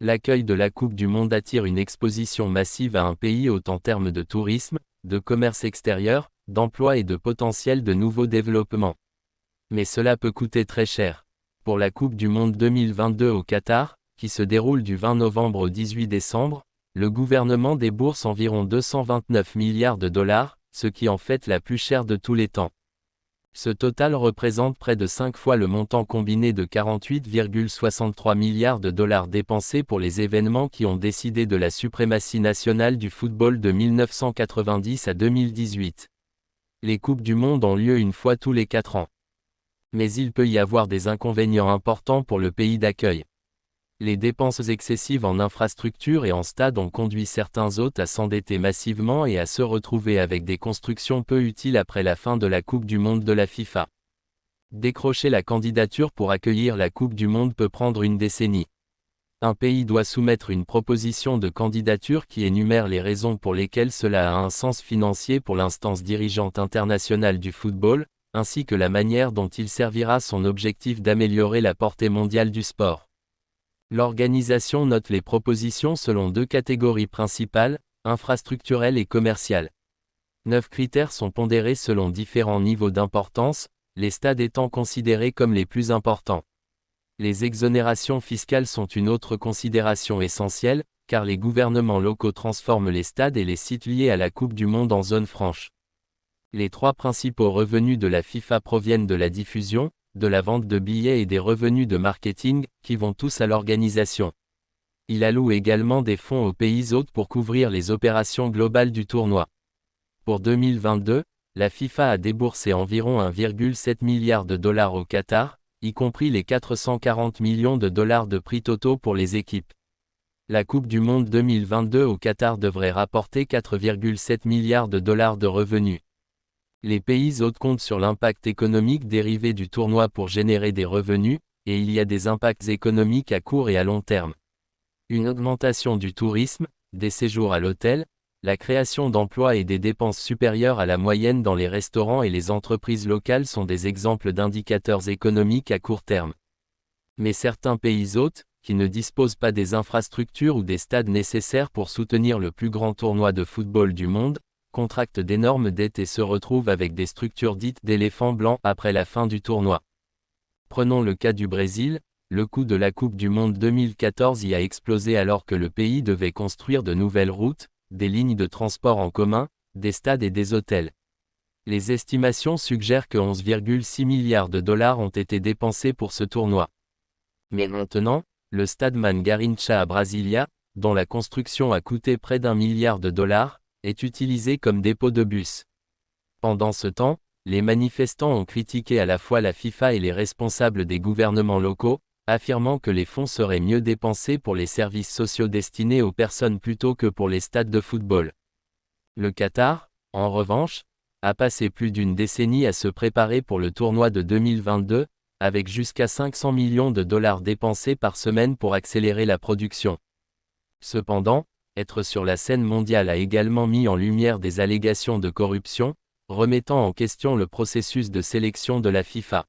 L'accueil de la Coupe du Monde attire une exposition massive à un pays autant en termes de tourisme, de commerce extérieur, d'emploi et de potentiel de nouveaux développements. Mais cela peut coûter très cher. Pour la Coupe du Monde 2022 au Qatar, qui se déroule du 20 novembre au 18 décembre, le gouvernement débourse environ 229 milliards de dollars, ce qui en fait la plus chère de tous les temps. Ce total représente près de 5 fois le montant combiné de 48,63 milliards de dollars dépensés pour les événements qui ont décidé de la suprématie nationale du football de 1990 à 2018. Les Coupes du Monde ont lieu une fois tous les 4 ans. Mais il peut y avoir des inconvénients importants pour le pays d'accueil. Les dépenses excessives en infrastructures et en stades ont conduit certains hôtes à s'endetter massivement et à se retrouver avec des constructions peu utiles après la fin de la Coupe du Monde de la FIFA. Décrocher la candidature pour accueillir la Coupe du Monde peut prendre une décennie. Un pays doit soumettre une proposition de candidature qui énumère les raisons pour lesquelles cela a un sens financier pour l'instance dirigeante internationale du football, ainsi que la manière dont il servira son objectif d'améliorer la portée mondiale du sport. L'organisation note les propositions selon 2 catégories principales, infrastructurelles et commerciales. 9 critères sont pondérés selon différents niveaux d'importance, les stades étant considérés comme les plus importants. Les exonérations fiscales sont une autre considération essentielle, car les gouvernements locaux transforment les stades et les sites liés à la Coupe du Monde en zone franche. Les 3 principaux revenus de la FIFA proviennent de la diffusion, de la vente de billets et des revenus de marketing, qui vont tous à l'organisation. Il alloue également des fonds aux pays hôtes pour couvrir les opérations globales du tournoi. Pour 2022, la FIFA a déboursé environ 1,7 milliard de dollars au Qatar, y compris les 440 millions de dollars de prix totaux pour les équipes. La Coupe du Monde 2022 au Qatar devrait rapporter 4,7 milliards de dollars de revenus. Les pays hôtes comptent sur l'impact économique dérivé du tournoi pour générer des revenus, et il y a des impacts économiques à court et à long terme. Une augmentation du tourisme, des séjours à l'hôtel, la création d'emplois et des dépenses supérieures à la moyenne dans les restaurants et les entreprises locales sont des exemples d'indicateurs économiques à court terme. Mais certains pays hôtes, qui ne disposent pas des infrastructures ou des stades nécessaires pour soutenir le plus grand tournoi de football du monde, contractent d'énormes dettes et se retrouvent avec des structures dites d'éléphants blancs après la fin du tournoi. Prenons le cas du Brésil, le coût de la Coupe du Monde 2014 y a explosé alors que le pays devait construire de nouvelles routes, des lignes de transport en commun, des stades et des hôtels. Les estimations suggèrent que 11,6 milliards de dollars ont été dépensés pour ce tournoi. Mais maintenant, le stade Mangarrincha à Brasilia, dont la construction a coûté près d'1 milliard de dollars, est utilisé comme dépôt de bus. Pendant ce temps, les manifestants ont critiqué à la fois la FIFA et les responsables des gouvernements locaux, affirmant que les fonds seraient mieux dépensés pour les services sociaux destinés aux personnes plutôt que pour les stades de football. Le Qatar, en revanche, a passé plus d'une décennie à se préparer pour le tournoi de 2022, avec jusqu'à 500 millions de dollars dépensés par semaine pour accélérer la production. Cependant, être sur la scène mondiale a également mis en lumière des allégations de corruption, remettant en question le processus de sélection de la FIFA.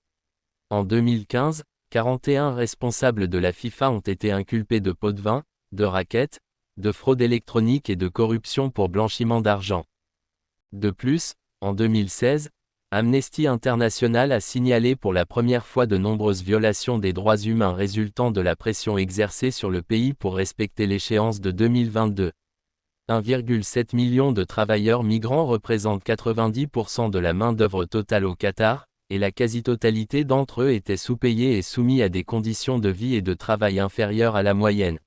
En 2015, 41 responsables de la FIFA ont été inculpés de pots-de-vin, de racket, de fraude électronique et de corruption pour blanchiment d'argent. De plus, en 2016, Amnesty International a signalé pour la première fois de nombreuses violations des droits humains résultant de la pression exercée sur le pays pour respecter l'échéance de 2022. 1,7 million de travailleurs migrants représentent 90% de la main-d'œuvre totale au Qatar, et la quasi-totalité d'entre eux étaient sous-payés et soumis à des conditions de vie et de travail inférieures à la moyenne.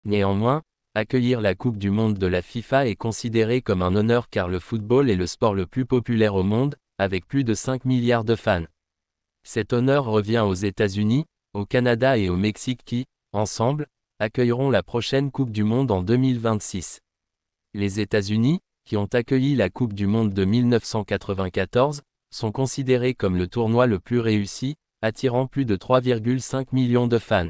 Néanmoins, accueillir la Coupe du Monde de la FIFA est considéré comme un honneur car le football est le sport le plus populaire au monde, avec plus de 5 milliards de fans. Cet honneur revient aux États-Unis, au Canada et au Mexique qui, ensemble, accueilleront la prochaine Coupe du Monde en 2026. Les États-Unis, qui ont accueilli la Coupe du Monde de 1994, sont considérés comme le tournoi le plus réussi, attirant plus de 3,5 millions de fans.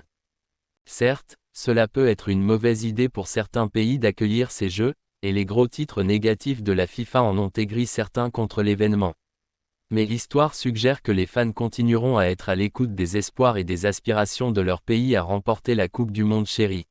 Certes, cela peut être une mauvaise idée pour certains pays d'accueillir ces jeux, et les gros titres négatifs de la FIFA en ont aigri certains contre l'événement. Mais l'histoire suggère que les fans continueront à être à l'écoute des espoirs et des aspirations de leur pays à remporter la Coupe du Monde chérie.